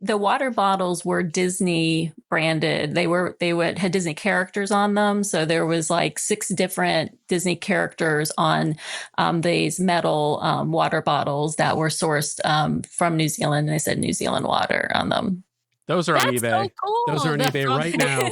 the water bottles were Disney branded. Had Disney characters on them. So there was like 6 different Disney characters on these metal water bottles that were sourced from New Zealand. And they said New Zealand water on them. Those are on That's eBay. so cool. Those are on eBay right now.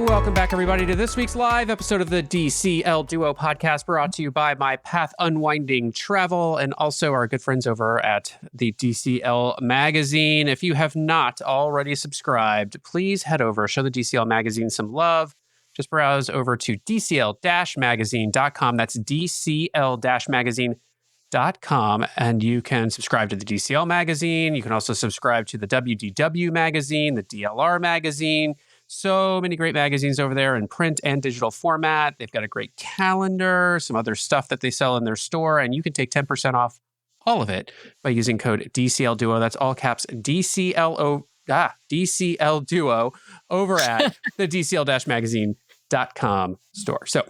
Welcome back, everybody, to this week's live episode of the DCL Duo podcast, brought to you by My Path Unwinding Travel and also our good friends over at the DCL Magazine. If you have not already subscribed, please head over, show the DCL Magazine some love. Just browse over to dcl-magazine.com. That's dcl-magazine.com, and you can subscribe to the DCL Magazine. You can also subscribe to the WDW Magazine, the DLR Magazine. So many great magazines over there in print and digital format. They've got a great calendar, some other stuff that they sell in their store, and you can take 10% off all of it by using code DCL Duo. That's all caps DCL Duo over at the DCL-magazine.com store. So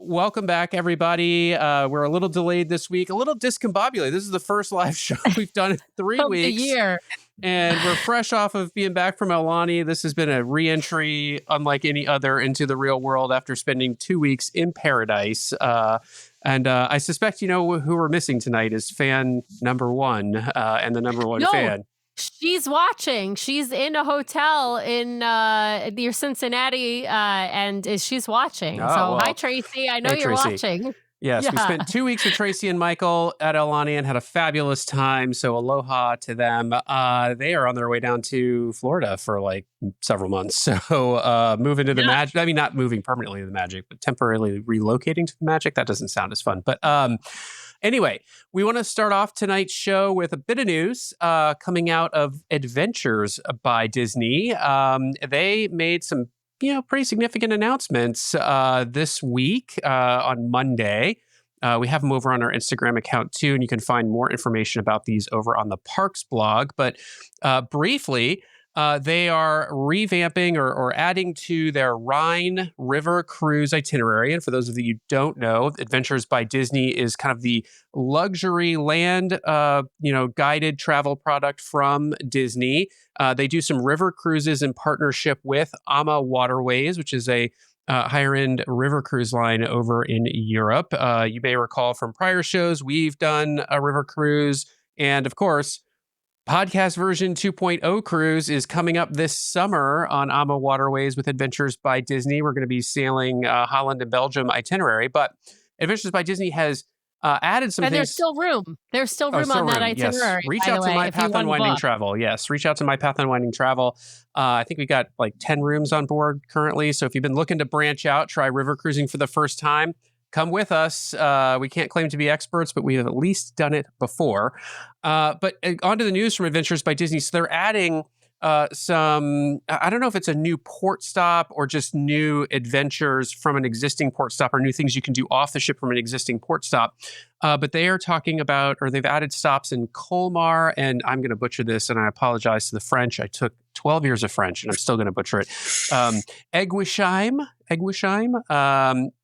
welcome back, everybody. We're a little delayed this week, a little discombobulated. This is the first live show we've done in 3 weeks. The year. And we're fresh off of being back from Aulani. This has been a re-entry unlike any other into the real world after spending 2 weeks in paradise. And I suspect you know who we're missing tonight is fan number 1 and the number 1 fan. She's watching. She's in a hotel in near Cincinnati, and she's watching. Hi, Tracy. I know you're Tracy. Watching. Yes, yeah. We spent 2 weeks with Tracy and Michael at Aulani and had a fabulous time. So aloha to them. They are on their way down to Florida for like several months. So moving to the Magic. I mean, not moving permanently to the Magic, but temporarily relocating to the Magic. That doesn't sound as fun. But anyway, we want to start off tonight's show with a bit of news coming out of Adventures by Disney. They made some pretty significant announcements this week on Monday. We have them over on our Instagram account too, and you can find more information about these over on the Parks blog. But briefly, they are revamping or adding to their Rhine River Cruise itinerary. And for those of you who don't know, Adventures by Disney is kind of the luxury land, guided travel product from Disney. They do some river cruises in partnership with AMA Waterways, which is a higher-end river cruise line over in Europe. You may recall from prior shows, we've done a river cruise. And of course, podcast version 2.0 cruise is coming up this summer on AMA Waterways with Adventures by Disney. We're going to be sailing Holland and Belgium itinerary, but Adventures by Disney has added some things. There's still room. There's still room on that itinerary. Yes. Reach out to My Path Unwinding Travel. Yes, reach out to My Path Unwinding Travel. I think we got like 10 rooms on board currently. So if you've been looking to branch out, try river cruising for the first time, come with us. We can't claim to be experts, but we have at least done it before. But on to the news from Adventures by Disney. So they're adding some, I don't know if it's a new port stop or just new adventures from an existing port stop or new things you can do off the ship from an existing port stop. But they are talking about, or they've added stops in Colmar, and I'm going to butcher this, and I apologize to the French. I took 12 years of French, and I'm still going to butcher it. Eguisheim,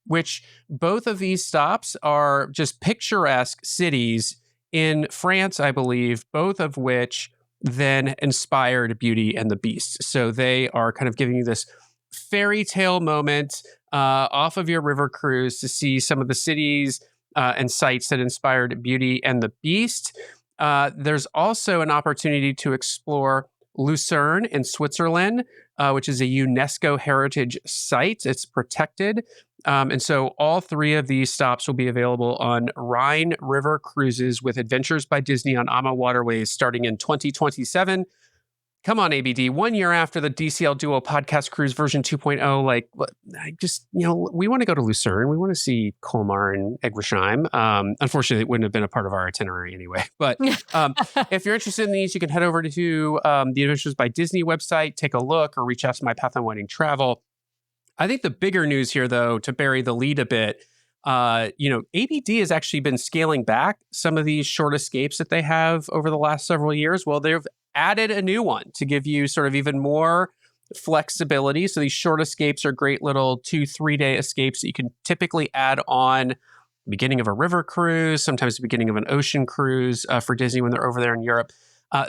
which both of these stops are just picturesque cities in France, I believe, both of which then inspired Beauty and the Beast. So they are kind of giving you this fairy tale moment off of your river cruise to see some of the cities and sites that inspired Beauty and the Beast. There's also an opportunity to explore Lucerne in Switzerland, which is a UNESCO heritage site. It's protected. And so all 3 of these stops will be available on Rhine River Cruises with Adventures by Disney on AMA Waterways starting in 2027. Come on, ABD, 1 year after the DCL Duo podcast cruise version 2.0, we want to go to Lucerne. We want to see Colmar and Eguisheim. Unfortunately, it wouldn't have been a part of our itinerary anyway. But if you're interested in these, you can head over to the Adventures by Disney website, take a look, or reach out to My Path Unwinding Travel. I think the bigger news here, though, to bury the lead a bit, ABD has actually been scaling back some of these short escapes that they have over the last several years. Well, they've added a new one to give you sort of even more flexibility. So these short escapes are great little 2-3 day escapes that you can typically add on beginning of a river cruise, sometimes the beginning of an ocean cruise for Disney when they're over there in Europe.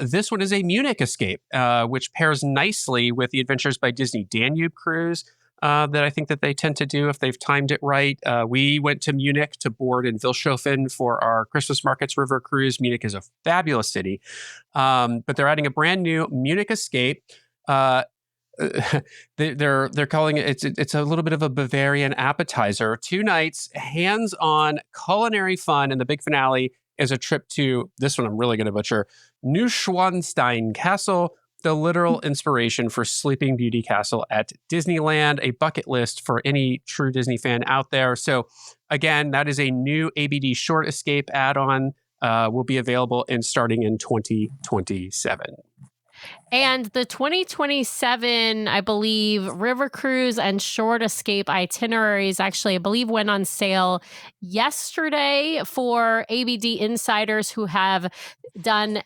This one is a Munich escape, which pairs nicely with the Adventures by Disney Danube cruise that I think that they tend to do if they've timed it right. We went to Munich to board in Vilshofen for our Christmas Markets River cruise. Munich is a fabulous city, but they're adding a brand new Munich escape. They're calling it, it's a little bit of a Bavarian appetizer. 2 nights, hands-on culinary fun, and the big finale is a trip to, this one I'm really going to butcher, Neuschwanstein Castle, the literal inspiration for Sleeping Beauty Castle at Disneyland, a bucket list for any true Disney fan out there. So again, that is a new ABD Short Escape add-on, will be available and starting in 2027. And the 2027, I believe, River Cruise and Short Escape itineraries actually, I believe, went on sale yesterday for ABD insiders who have done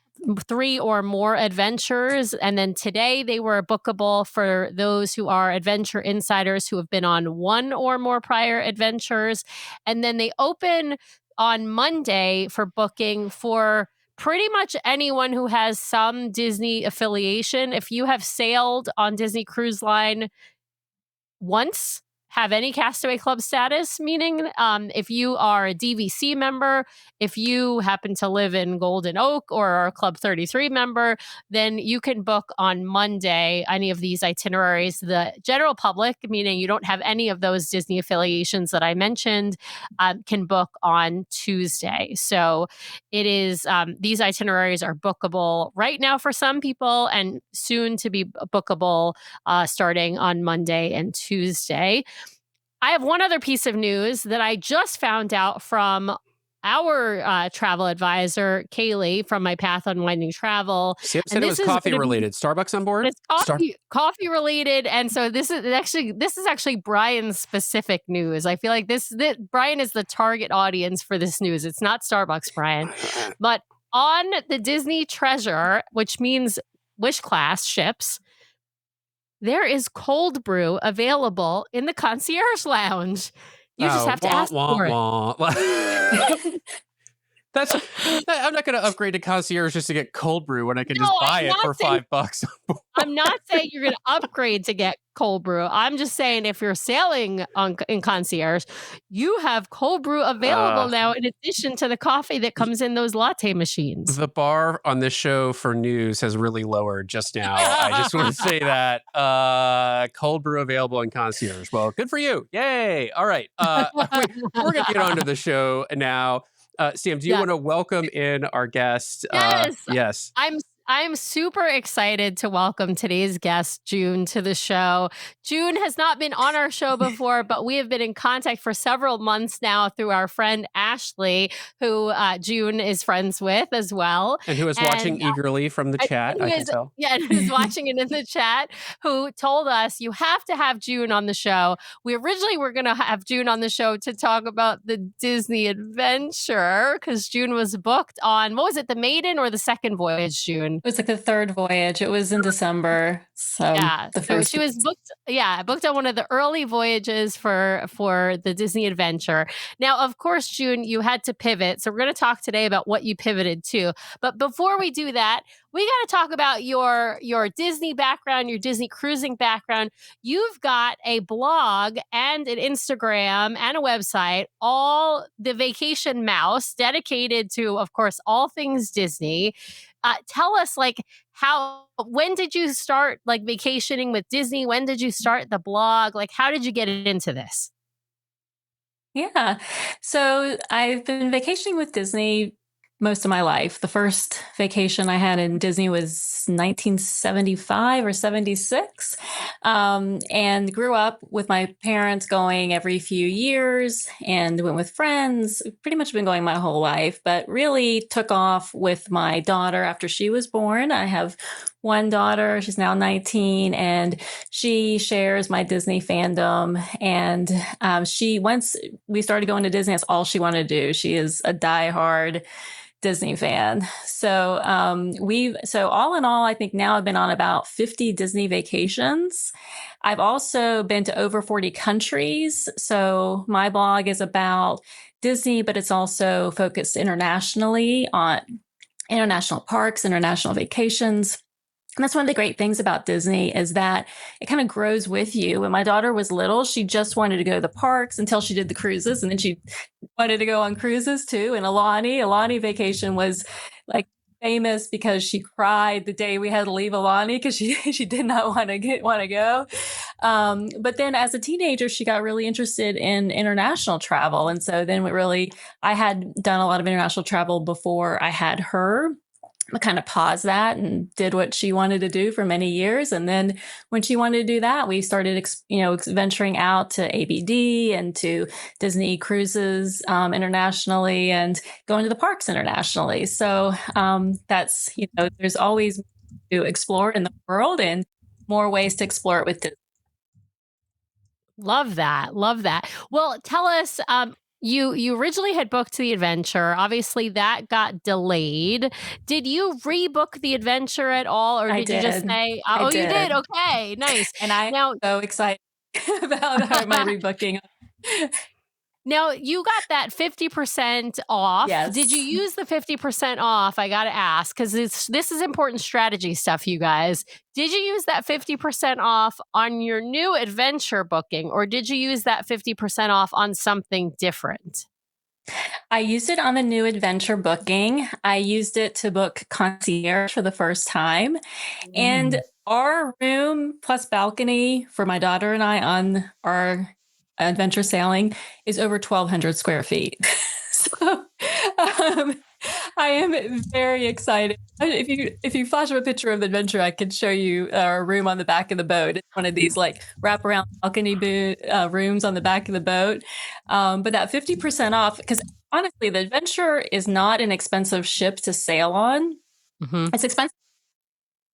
3 or more adventures. And then today they were bookable for those who are adventure insiders who have been on 1 or more prior adventures. And then they open on Monday for booking for pretty much anyone who has some Disney affiliation. If you have sailed on Disney Cruise Line once, have any Castaway Club status, meaning if you are a DVC member, if you happen to live in Golden Oak or are a Club 33 member, then you can book on Monday any of these itineraries. The general public, meaning you don't have any of those Disney affiliations that I mentioned, can book on Tuesday. So it is, these itineraries are bookable right now for some people and soon to be bookable starting on Monday and Tuesday. I have one other piece of news that I just found out from our travel advisor, Kaylee, from My Path Unwinding Travel. Sam said it was coffee related. Starbucks on board? It's coffee related. And so this is actually Brian's specific news. I feel like Brian is the target audience for this news. It's not Starbucks, Brian. But on the Disney Treasure, which means Wish class ships, there is cold brew available in the concierge lounge. You just have to ask for it. I'm not going to upgrade to concierge just to get cold brew when I can just buy it for $5. I'm not saying you're going to upgrade to get cold brew. I'm just saying if you're sailing in concierge, you have cold brew available now in addition to the coffee that comes in those latte machines. The bar on this show for news has really lowered just now. I just want to say that cold brew available in concierge. Well, good for you. Yay. All right. We're going to get on to the show now. Sam, do you want to welcome in our guest? Yes. I'm super excited to welcome today's guest, June, to the show. June has not been on our show before, but we have been in contact for several months now through our friend Ashley, who June is friends with as well. And who is watching eagerly from the chat, I can tell. Yeah, and who's watching it in the chat, who told us you have to have June on the show. We originally were going to have June on the show to talk about the Disney Adventure, because June was booked on, what was it, the maiden or the second voyage, June? It was like the 3rd voyage. It was in December. So she was booked on one of the early voyages for the Disney Adventure. Now, of course, June, you had to pivot. So we're going to talk today about what you pivoted to. But before we do that, we got to talk about your Disney background, your Disney cruising background. You've got a blog and an Instagram and a website, all the Vacation Mouse, dedicated to, of course, all things Disney. Tell us, when did you start vacationing with Disney? When did you start the blog? How did you get into this? Yeah. So I've been vacationing with Disney most of my life. The first vacation I had in Disney was 1975 or 76, and grew up with my parents going every few years and went with friends. Pretty much been going my whole life, but really took off with my daughter after she was born. I have one daughter, she's now 19, and she shares my Disney fandom. And once we started going to Disney, that's all she wanted to do. She is a diehard Disney fan. So so all in all, I think now I've been on about 50 Disney vacations. I've also been to over 40 countries. So my blog is about Disney, but it's also focused internationally on international parks, international vacations. And that's one of the great things about Disney is that it kind of grows with you. When my daughter was little, she just wanted to go to the parks until she did the cruises. And then she wanted to go on cruises too. And Alani vacation was like famous because she cried the day we had to leave Alani because she did not want to go. But then as a teenager, she got really interested in international travel. And so then I had done a lot of international travel before I had her. I kind of paused that and did what she wanted to do for many years. And then when she wanted to do that, we started, venturing out to ABD and to Disney cruises internationally and going to the parks internationally. So that's, there's always to explore in the world and more ways to explore it with Disney. Love that. Love that. Well, tell us, you originally had booked the adventure. Obviously, that got delayed. Did you rebook the adventure at all, or did you just say, "Oh, you did"? Okay, nice. And I'm so excited about my rebooking. Now, you got that 50% off. Yes. Did you use the 50% off? I got to ask, because this is important strategy stuff, you guys. Did you use that 50% off on your new adventure booking, or did you use that 50% off on something different? I used it on the new adventure booking. I used it to book concierge for the first time. And our room plus balcony for my daughter and I on our adventure sailing is over 1,200 square feet. So I am very excited. If you flash up a picture of the adventure, I can show you our room on the back of the boat. It's one of these like wraparound balcony rooms on the back of the boat. But that 50% off, because honestly, the adventure is not an expensive ship to sail on. Mm-hmm. It's expensive,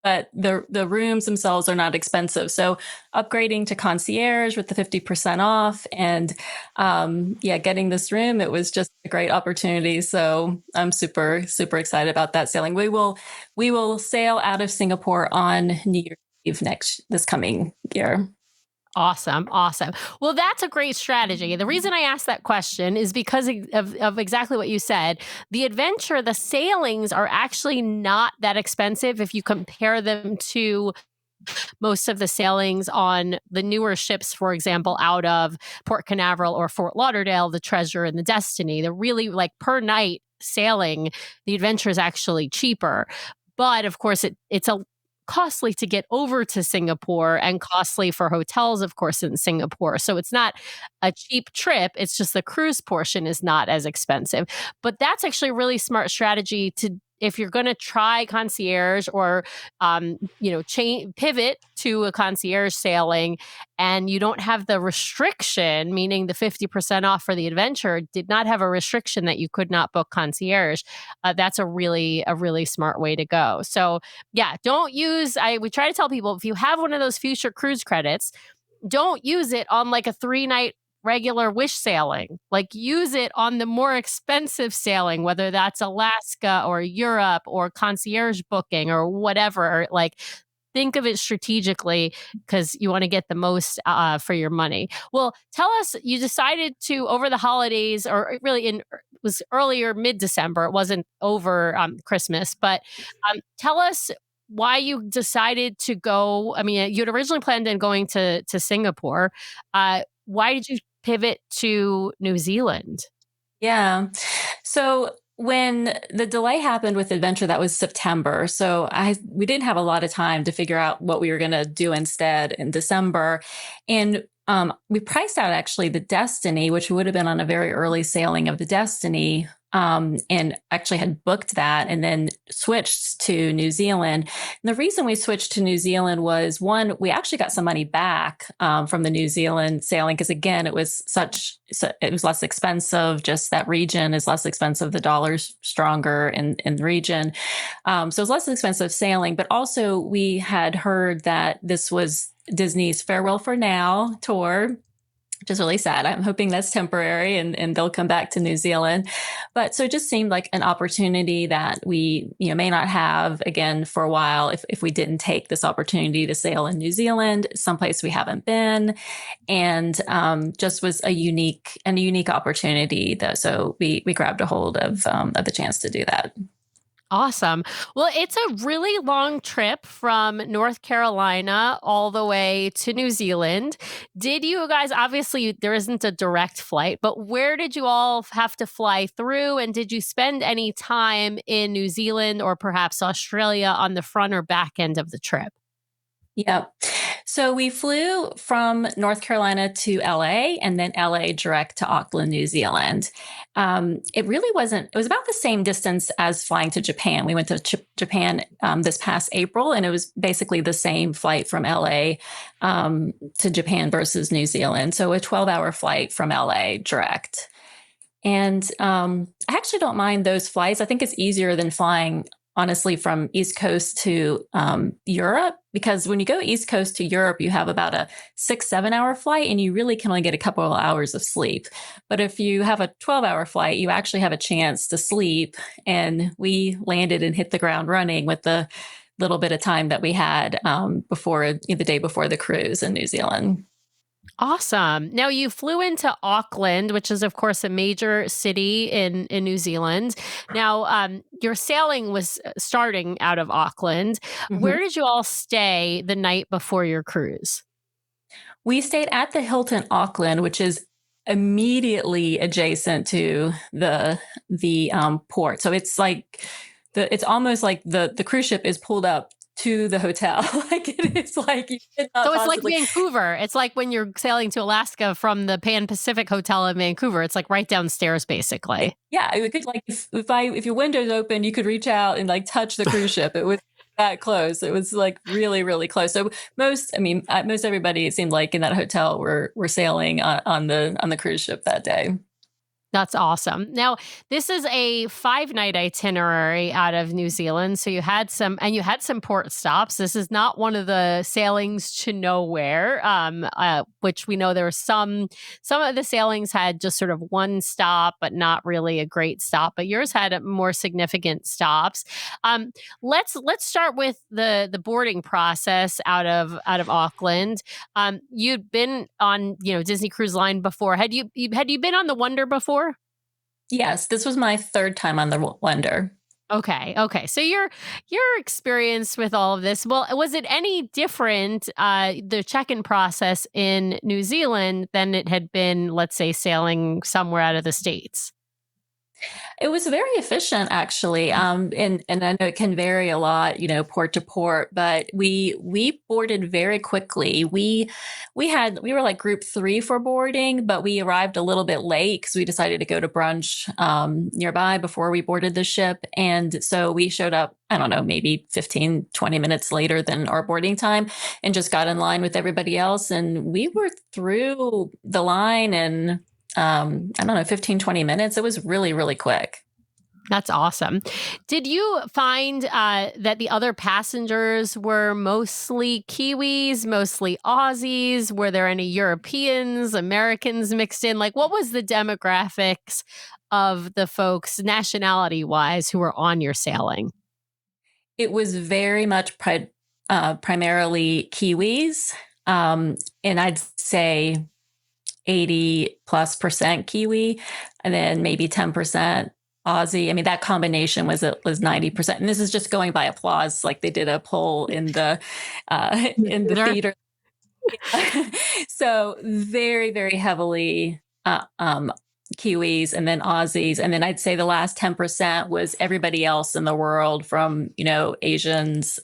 but the rooms themselves are not expensive. So upgrading to concierge with the 50% off and getting this room, it was just a great opportunity. So I'm super, super excited about that sailing. We will sail out of Singapore on New Year's Eve this coming year. Awesome. Awesome. Well, that's a great strategy. The reason I asked that question is because of exactly what you said. The sailings are actually not that expensive if you compare them to most of the sailings on the newer ships, for example, out of Port Canaveral or Fort Lauderdale, the Treasure and the Destiny. They're really like per night sailing. The adventure is actually cheaper. But of course, it's a costly to get over to Singapore and costly for hotels, of course, in Singapore. So it's not a cheap trip. It's just the cruise portion is not as expensive. But that's actually a really smart strategy if you're going to try concierge or, pivot to a concierge sailing and you don't have the restriction, meaning the 50% off for the adventure did not have a restriction that you could not book concierge. That's a really smart way to go. So yeah, we try to tell people if you have one of those future cruise credits, don't use it on like a 3-night regular wish sailing. Like use it on the more expensive sailing, whether that's Alaska or Europe or concierge booking or whatever. Like think of it strategically because you want to get the most for your money. Well, tell us, you decided to over the holidays, or really it was earlier mid-December. It wasn't over Christmas, but tell us why you decided to go. I mean, you'd originally planned on going to Singapore. Why did you pivot to New Zealand? Yeah. So when the delay happened with Adventure, that was September. So we didn't have a lot of time to figure out what we were going to do instead in December. And we priced out actually the Destiny, which would have been on a very early sailing of the Destiny, and actually had booked that and then switched to New Zealand. And the reason we switched to New Zealand was, one, we actually got some money back from the New Zealand sailing because, again, it was less expensive. Just that region is less expensive. The dollar's stronger in the region. So it was less expensive sailing. But also we had heard that this was Disney's Farewell for Now tour which is really sad. I'm hoping that's temporary and they'll come back to New Zealand. But so it just seemed like an opportunity that we, may not have again for a while if we didn't take this opportunity to sail in New Zealand, someplace we haven't been. And just was a unique opportunity though. So we grabbed a hold of the chance to do that. Awesome. Well, it's a really long trip from North Carolina all the way to New Zealand. Did you guys, obviously, there isn't a direct flight, but where did you all have to fly through? And did you spend any time in New Zealand or perhaps Australia on the front or back end of the trip? Yep. So we flew from North Carolina to LA and then LA direct to Auckland, New Zealand. It really wasn't, it was about the same distance as flying to Japan. We went to Japan this past April, and it was basically the same flight from LA to Japan versus New Zealand. So a 12-hour flight from LA direct. And I actually don't mind those flights. I think it's easier than flying, honestly, from East Coast to Europe, because when you go East Coast to Europe, you have about a 6-7 hour flight and you really can only get a couple of hours of sleep. But if you have a 12-hour flight, you actually have a chance to sleep. And we landed and hit the ground running with the little bit of time that we had before the day before the cruise in New Zealand. Awesome. Now you flew into Auckland, which is, of course, a major city in New Zealand. Now, your sailing was starting out of Auckland. Mm-hmm. Where did you all stay the night before your cruise? We stayed at the Hilton Auckland, which is immediately adjacent to the port. So it's like it's almost like the cruise ship is pulled up to the hotel. Like it's like you could not so it's possibly... like Vancouver. It's like when you're sailing to Alaska from the Pan Pacific Hotel in Vancouver. It's like right downstairs, basically. Yeah, it could, like if your windows open, you could reach out and like touch the cruise ship. It was that close. It was like really, really close. So most everybody, it seemed like in that hotel were sailing on the cruise ship that day. That's awesome. Now, this is a 5-night itinerary out of New Zealand. So you had some port stops. This is not one of the sailings to nowhere, which we know there were some of the sailings had just sort of one stop, but not really a great stop. But yours had more significant stops. Let's start with the boarding process out of Auckland. You'd been on Disney Cruise Line before. Had you been on the Wonder before? Yes, this was my third time on the Wonder. Okay. So your experience with all of this, well, was it any different, the check-in process in New Zealand than it had been, let's say, sailing somewhere out of the States? It was very efficient, actually. And I know it can vary a lot, port to port, but we boarded very quickly. We were like group 3 for boarding, but we arrived a little bit late because we decided to go to brunch nearby before we boarded the ship. And so we showed up, I don't know, maybe 15, 20 minutes later than our boarding time, and just got in line with everybody else. And we were through the line in I don't know, 15, 20 minutes. It was really, really quick. That's awesome. Did you find that the other passengers were mostly Kiwis, mostly Aussies? Were there any Europeans, Americans mixed in? Like, what was the demographics of the folks, nationality-wise, who were on your sailing? It was very much primarily Kiwis. And I'd say 80+% Kiwi, and then maybe 10% Aussie. I mean, that combination was 90%. And this is just going by applause. Like they did a poll in the theater. So very, very heavily Kiwis, and then Aussies. And then I'd say the last 10% was everybody else in the world, from, Asians,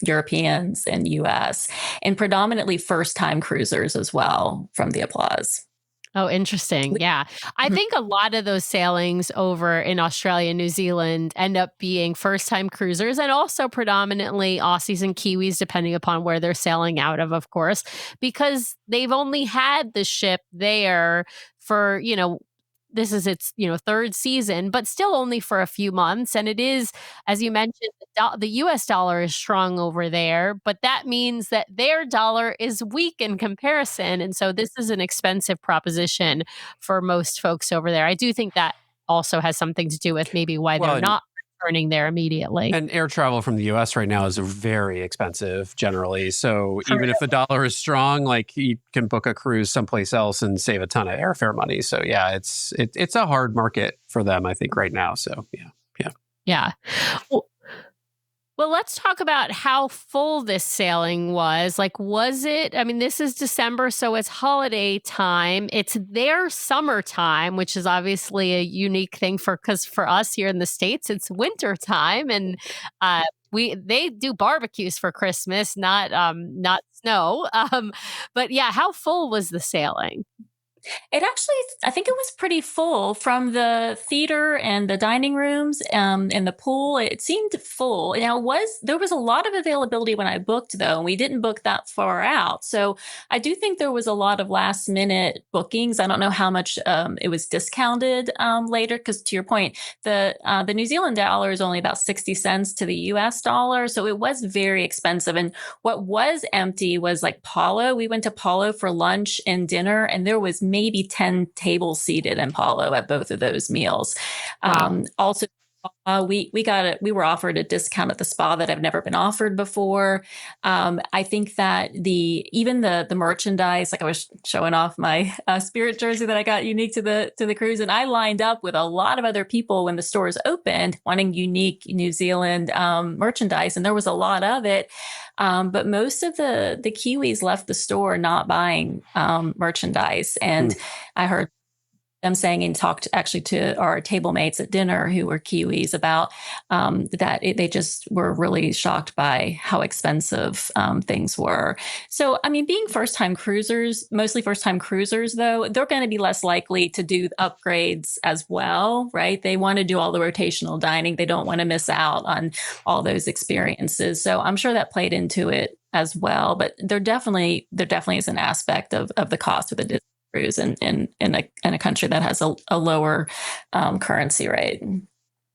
Europeans, and US, and predominantly first-time cruisers as well from the applause. Oh, interesting. Yeah. I think a lot of those sailings over in Australia and New Zealand end up being first-time cruisers, and also predominantly Aussies and Kiwis, depending upon where they're sailing out of course, because they've only had the ship there for, this is its, third season, but still only for a few months. And it is, as you mentioned, the US dollar is strong over there, but that means that their dollar is weak in comparison. And so this is an expensive proposition for most folks over there. I do think that also has something to do with maybe why Well, they're not returning there immediately. and air travel from the US right now is very expensive generally. So even if the dollar is strong, like you can book a cruise someplace else and save a ton of airfare money. So yeah, it's a hard market for them, I think, right now. So yeah. Yeah. Well, let's talk about how full this sailing was. Like, was it? I mean, this is December, so it's holiday time. It's their summertime, which is obviously a unique thing because for us here in the States, it's winter time, and they do barbecues for Christmas, not snow. But yeah, how full was the sailing? It actually, I think it was pretty full from the theater and the dining rooms and the pool. It seemed full. Now, there was a lot of availability when I booked, though, and we didn't book that far out. So I do think there was a lot of last minute bookings. I don't know how much it was discounted later, because to your point, the New Zealand dollar is only about 60 cents to the US dollar. So it was very expensive. And what was empty was like Palo. We went to Palo for lunch and dinner, and there was maybe 10 tables seated in Palo at both of those meals. Wow. Also, we were offered a discount at the spa that I've never been offered before. I think that even the merchandise, like I was showing off my Spirit jersey that I got unique to the cruise, and I lined up with a lot of other people when the stores opened, wanting unique New Zealand merchandise, and there was a lot of it. But most of the Kiwis left the store not buying merchandise, and I heard them saying, and talked actually to our table mates at dinner who were Kiwis about they just were really shocked by how expensive things were. So, I mean, being mostly first time cruisers, though, they're going to be less likely to do upgrades as well, right? They want to do all the rotational dining. They don't want to miss out on all those experiences. So I'm sure that played into it as well. But there definitely is an aspect of the cost of the Disney cruise in a country that has a lower currency rate.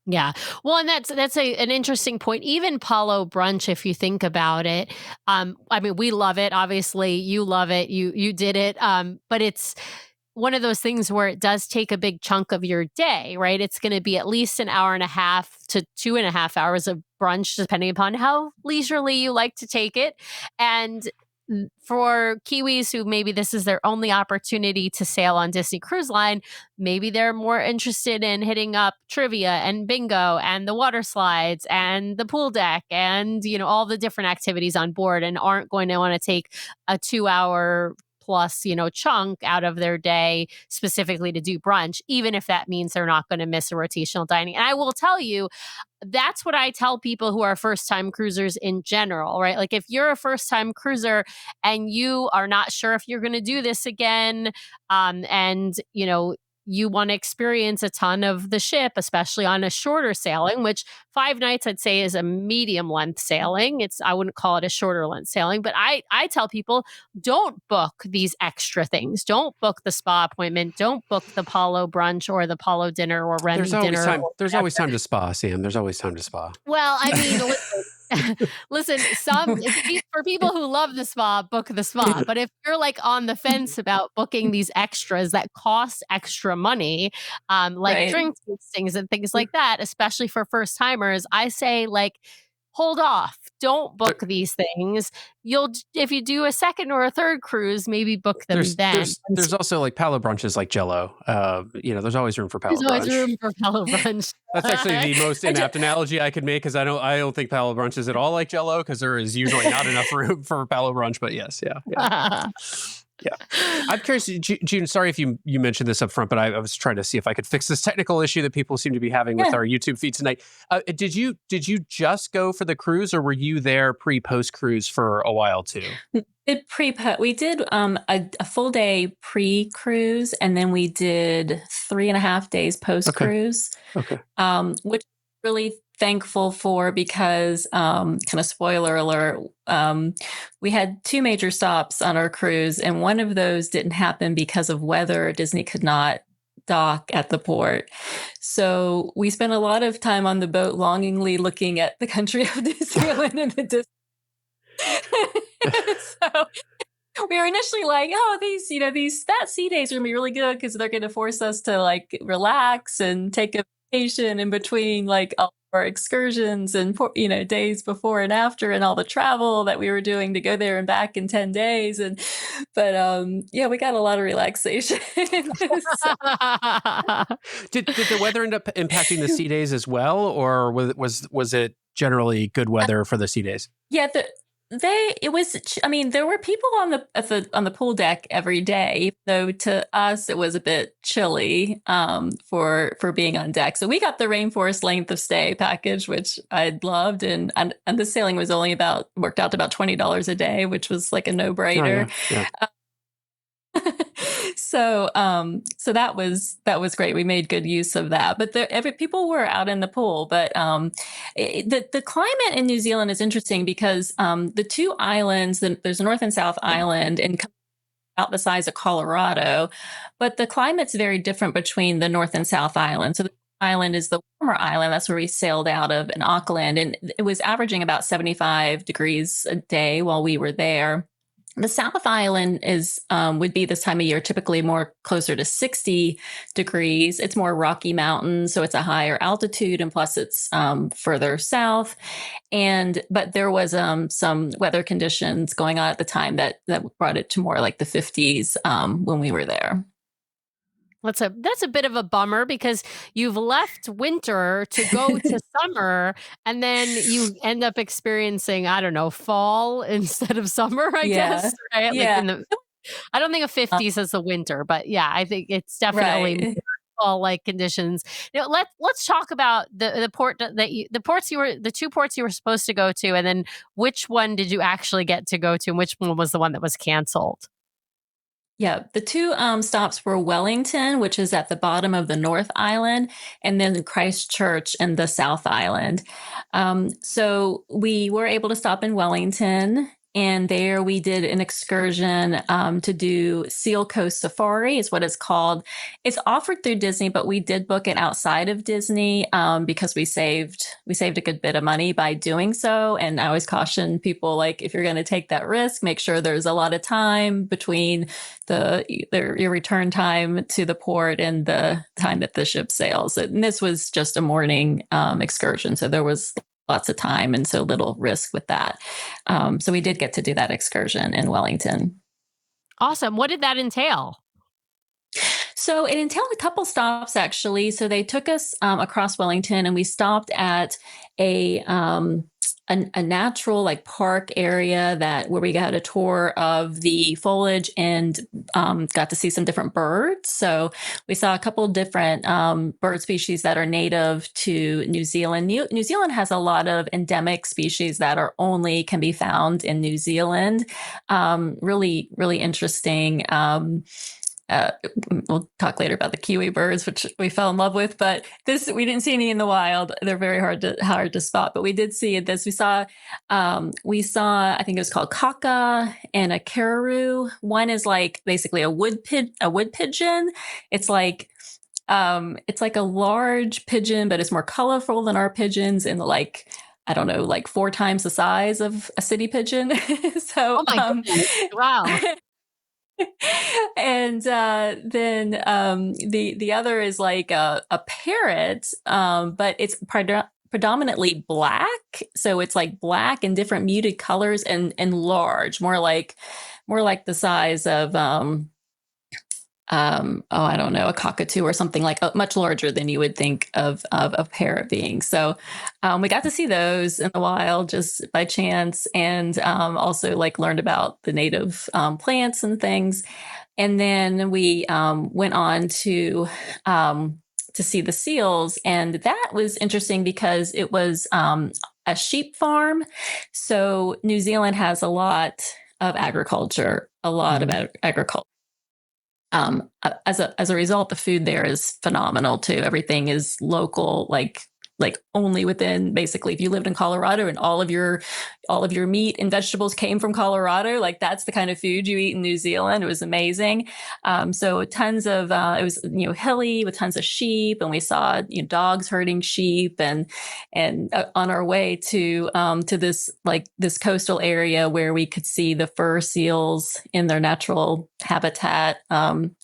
Yeah. Well, and that's an interesting point. Even Palo brunch, if you think about it, I mean, we love it. Obviously, you love it. You did it. But it's one of those things where it does take a big chunk of your day, right? It's going to be at least an hour and a half to 2.5 hours of brunch, depending upon how leisurely you like to take it. And for Kiwis who maybe this is their only opportunity to sail on Disney Cruise Line, maybe they're more interested in hitting up trivia and bingo and the water slides and the pool deck and, all the different activities on board, and aren't going to want to take a 2-hour plus, chunk out of their day specifically to do brunch, even if that means they're not going to miss a rotational dining. And I will tell you, that's what I tell people who are first time cruisers in general, right? Like if you're a first time cruiser and you are not sure if you're going to do this again, and you want to experience a ton of the ship, especially on a shorter sailing, which 5 nights I'd say is a medium length sailing. I wouldn't call it a shorter length sailing, but I tell people, don't book these extra things. Don't book the spa appointment. Don't book the Palo brunch or the Palo dinner or Remy dinner. There's always time to spa, Sam. There's always time to spa. Well, I mean, listen, for people who love the spa, book the spa. But if you're like on the fence about booking these extras that cost extra money, like Right. drink tastings and things like that, especially for first timers, I say like, hold off. Don't book these things. If you do a second or a third cruise, maybe book them then. There's also like Palo brunches like Jello. There's always room for Palo There's always brunch. room for Palo brunch. That's actually the most inept analogy I could make, because I don't think Palo brunch is at all like Jello, because there is usually not enough room for Palo brunch. But yes, yeah. Yeah. I'm curious, June, sorry if you mentioned this up front, but I was trying to see if I could fix this technical issue that people seem to be having with our YouTube feed tonight. Did you just go for the cruise, or were you there post cruise for a while too? We did a full day pre-cruise, and then we did 3.5 days post-cruise. Okay. Which I'm really thankful for, because kind of spoiler alert, we had 2 major stops on our cruise, and one of those didn't happen because of weather. Disney could not dock at the port. So we spent a lot of time on the boat longingly looking at the country of New Zealand in the distance. So we were initially like, oh, these fat sea days are gonna be really good because they're gonna force us to like relax and take a vacation in between like all our excursions and days before and after and all the travel that we were doing to go there and back in 10 days. But yeah, we got a lot of relaxation. So, Did the weather end up impacting the sea days as well, or was it generally good weather for the sea days? yeah, there were people on the pool deck every day, though to us it was a bit chilly for being on deck. So we got the rainforest length of stay package, which I loved, and the sailing was only worked out to about $20 a day, which was like a no-brainer. Oh, yeah. So that was great. We made good use of that. But people were out in the pool. But the climate in New Zealand is interesting because the two islands, there's a North and South Island, and about the size of Colorado, but the climate's very different between the North and South Island. So the island is the warmer island. That's where we sailed out of in Auckland, and it was averaging about 75 degrees a day while we were there. The South Island would be this time of year typically more closer to 60 degrees. It's more Rocky Mountains, so it's a higher altitude, and plus it's further south. But there was some weather conditions going on at the time that brought it to more like the 50s when we were there. That's a bit of a bummer because you've left winter to go to summer, and then you end up experiencing, I don't know, fall instead of summer, I guess, right? Yeah. Like I don't think of 50s as the winter, but yeah, I think it's definitely fall-like conditions. Let's talk about the two ports you were supposed to go to, and then which one did you actually get to go to, and which one was the one that was canceled? Yeah, the two stops were Wellington, which is at the bottom of the North Island, and then Christchurch in the South Island. So we were able to stop in Wellington, and there we did an excursion to do Seal Coast Safari, is what it's called. It's offered through Disney, but we did book it outside of Disney because we saved a good bit of money by doing so. And I always caution people, like, if you're going to take that risk, make sure there's a lot of time between your return time to the port and the time that the ship sails. And this was just a morning excursion, so there was lots of time and so little risk with that. So we did get to do that excursion in Wellington. Awesome. What did that entail? So it entailed a couple stops, actually. So they took us across Wellington, and we stopped at a natural like park area where we got a tour of the foliage and got to see some different birds. So we saw a couple different bird species that are native to New Zealand. New Zealand has a lot of endemic species that can be found in New Zealand. Really, really interesting. We'll talk later about the kiwi birds, which we fell in love with, but we didn't see any in the wild. They're very hard to spot, but we did see this. We saw, I think it was called kaka and a cararoo. One is like basically a wood pigeon. It's like a large pigeon, but it's more colorful than our pigeons, and like, I don't know, like 4 times the size of a city pigeon. So, oh my goodness. Wow. And then the other is like a parrot, but it's predominantly black. So it's like black and different muted colors and large, more like the size of I don't know, a cockatoo or something, like much larger than you would think of a parrot being. So we got to see those in the wild just by chance, and also like learned about the native plants and things. And then we went on to see the seals, and that was interesting because it was a sheep farm. So New Zealand has a lot of agriculture, of agriculture. As a result, the food there is phenomenal too. Everything is local, like like only within, basically, if you lived in Colorado and all of your meat and vegetables came from Colorado, like that's the kind of food you eat in New Zealand. It was amazing. So tons of it was hilly with tons of sheep, and we saw dogs herding sheep, and on our way to this coastal area where we could see the fur seals in their natural habitat. And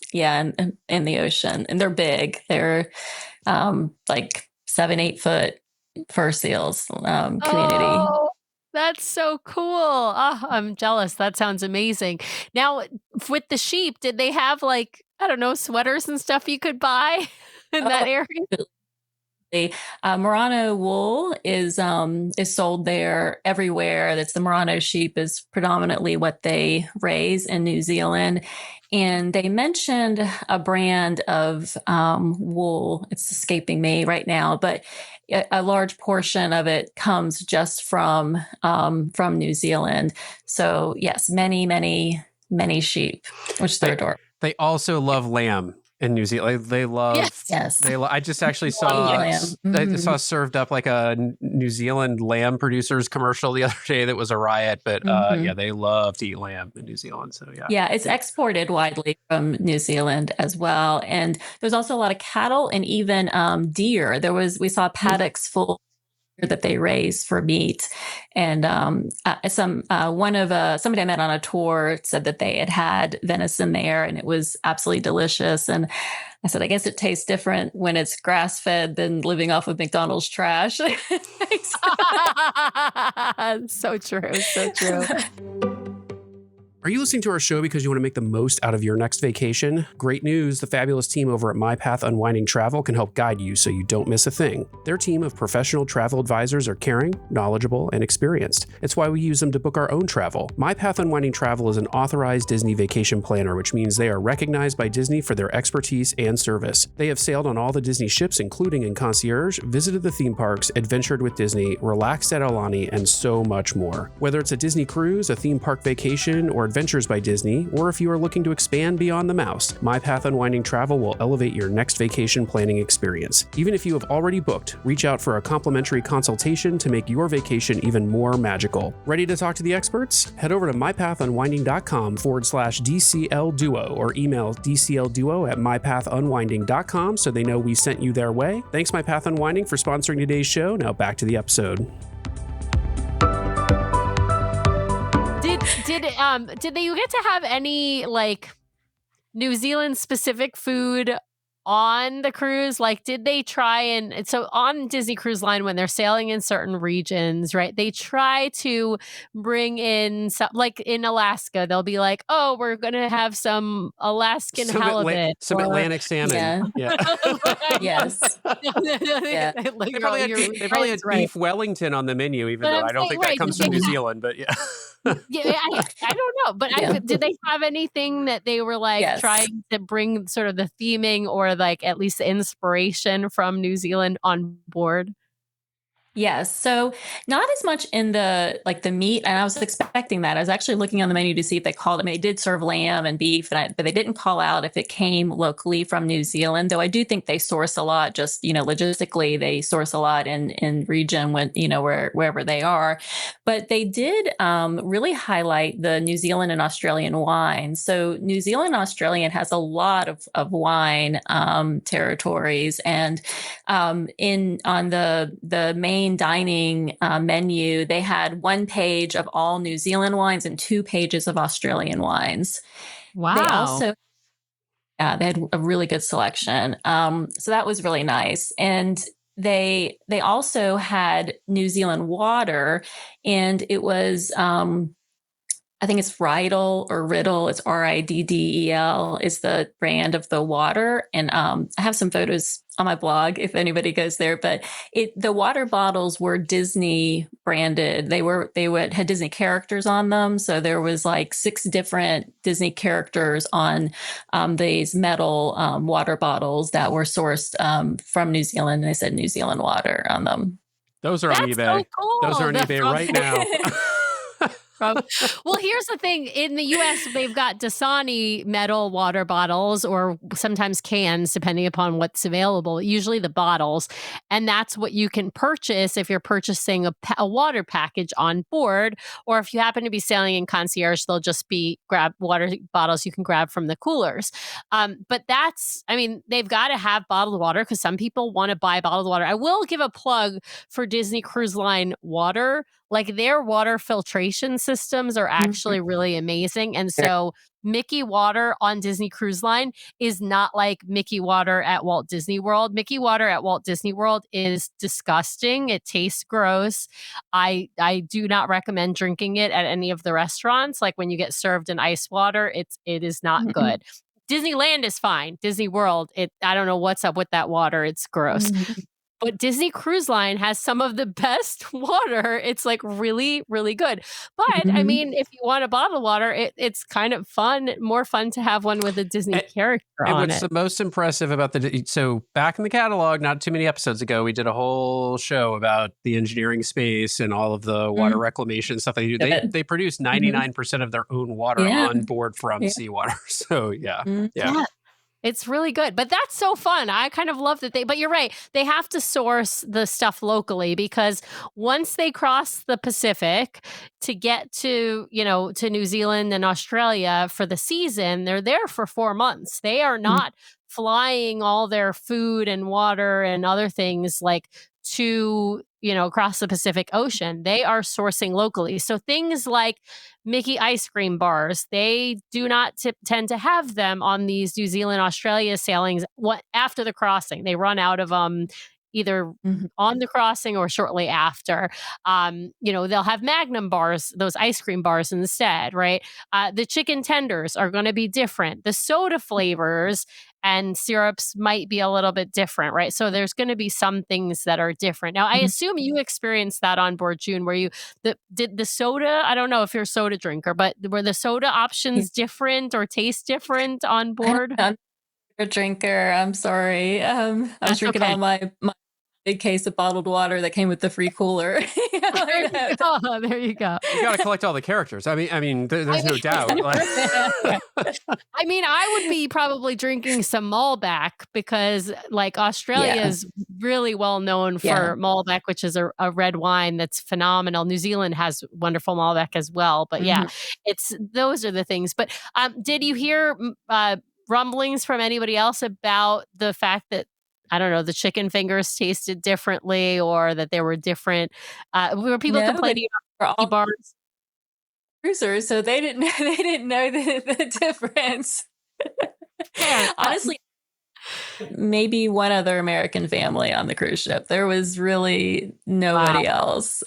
in the ocean, and they're big. They're like 7-8 foot fur seals community. Oh, that's so cool. Oh, I'm jealous. That sounds amazing. Now, with the sheep, did they have like, I don't know, sweaters and stuff you could buy in that area? Murano wool is sold there everywhere. That's the Murano sheep is predominantly what they raise in New Zealand. And they mentioned a brand of wool. It's escaping me right now, but a large portion of it comes just from New Zealand. So yes, many sheep, which they're adorable. They also love lamb in New Zealand. They love, yes. I just actually saw, I saw served up like a New Zealand lamb producers commercial the other day that was a riot, but yeah, they love to eat lamb in New Zealand. So yeah, it's exported widely from New Zealand as well. And there's also a lot of cattle and even deer. We saw paddocks full that they raise for meat. And somebody I met on a tour said that they had venison there, and it was absolutely delicious. And I said, I guess it tastes different when it's grass fed than living off of McDonald's trash. So true. So true. Are you listening to our show because you want to make the most out of your next vacation? Great news, the fabulous team over at My Path Unwinding Travel can help guide you so you don't miss a thing. Their team of professional travel advisors are caring, knowledgeable, and experienced. It's why we use them to book our own travel. My Path Unwinding Travel is an authorized Disney vacation planner, which means they are recognized by Disney for their expertise and service. They have sailed on all the Disney ships, including in concierge, visited the theme parks, adventured with Disney, relaxed at Aulani, and so much more. Whether it's a Disney cruise, a theme park vacation, or Adventures by Disney, or if you are looking to expand beyond the mouse, My Path Unwinding Travel will elevate your next vacation planning experience. Even if you have already booked, reach out for a complimentary consultation to make your vacation even more magical. Ready to talk to the experts? Head over to mypathunwinding.com/DCL Duo or email dclduo@mypathunwinding.com so they know we sent you their way. Thanks, My Path Unwinding, for sponsoring today's show. Now back to the episode. Did you get to have any like New Zealand specific food on the cruise? Like, did they try and so on Disney Cruise Line, when they're sailing in certain regions, right, they try to bring in some, like in Alaska, they'll be like, oh, we're gonna have some Alaskan halibut, some Atlantic salmon. Yeah. Yes. Yeah. They probably had beef Wellington on the menu, even though I don't think that comes from New Zealand, but yeah. Yeah, I don't know, but did they have anything that they were like trying to bring sort of the theming or like at least the inspiration from New Zealand on board? Yes. So not as much in the meat. And I was expecting that. I was actually looking on the menu to see if they called it. I mean, they did serve lamb and beef, but they didn't call out if it came locally from New Zealand, though I do think they source a lot, just, logistically, they source a lot in region when, wherever they are. But they did really highlight the New Zealand and Australian wine. So New Zealand and Australian has a lot of wine territories. And on the main dining menu, they had one page of all New Zealand wines and 2 pages of Australian wines. Wow. They also, they had a really good selection. So that was really nice. And they also had New Zealand water, and it was, I think it's Riddle or Riddle. It's Riddel is the brand of the water. And I have some photos on my blog if anybody goes there, but the water bottles were Disney branded. They had Disney characters on them. So there was like 6 different Disney characters on these metal water bottles that were sourced from New Zealand. And they said New Zealand water on them. Those are on eBay. So cool. Those are on eBay right now. Well, here's the thing. In the US, they've got Dasani metal water bottles or sometimes cans, depending upon what's available, usually the bottles. And that's what you can purchase if you're purchasing a water package on board. Or if you happen to be sailing in concierge, they'll just be grab water bottles you can grab from the coolers. But they've got to have bottled water because some people want to buy bottled water. I will give a plug for Disney Cruise Line water. Like their water filtration systems are actually really amazing. And so Mickey water on Disney Cruise Line is not like Mickey water at Walt Disney World. Mickey water at Walt Disney World is disgusting. It tastes gross. I do not recommend drinking it at any of the restaurants. Like when you get served in ice water, it is not good. Disneyland is fine. Disney World, I don't know what's up with that water. It's gross. But Disney Cruise Line has some of the best water. It's like really, really good. But I mean, if you want a bottled water, it's kind of more fun to have one with a Disney character and on what's it. the most impressive about so back in the catalog, not too many episodes ago, we did a whole show about the engineering space and all of the water reclamation stuff they do. They produce 99% of their own water on board from seawater. So yeah. It's really good, but that's so fun. I kind of love that but you're right. They have to source the stuff locally because once they cross the Pacific to get to New Zealand and Australia for the season, they're there for 4 months. They are not flying all their food and water and other things like to across the Pacific Ocean. They are sourcing locally. So things like Mickey ice cream bars, they do not tend to have them on these New Zealand Australia sailings after the crossing. They run out of either on the crossing or shortly after. They'll have Magnum bars, those ice cream bars instead, right? The chicken tenders are going to be different. The soda flavors and syrups might be a little bit different, right? So there's going to be some things that are different. Now, I assume you experienced that on board, June, where did the soda, I don't know if you're a soda drinker, but were the soda options different or taste different on board? I'm a drinker. I'm sorry. I was That's drinking okay. all my big case of bottled water that came with the free cooler. There you go. You got to collect all the characters. I mean, there's no doubt. I mean, I would be probably drinking some Malbec because, like, Australia is really well known for Malbec, which is a red wine that's phenomenal. New Zealand has wonderful Malbec as well. But those are the things. But did you hear rumblings from anybody else about the fact that, I don't know, the chicken fingers tasted differently or that they were different? Were people complaining about all bars? Cruisers, so they didn't know the difference. Honestly, maybe one other American family on the cruise ship. There was really nobody else.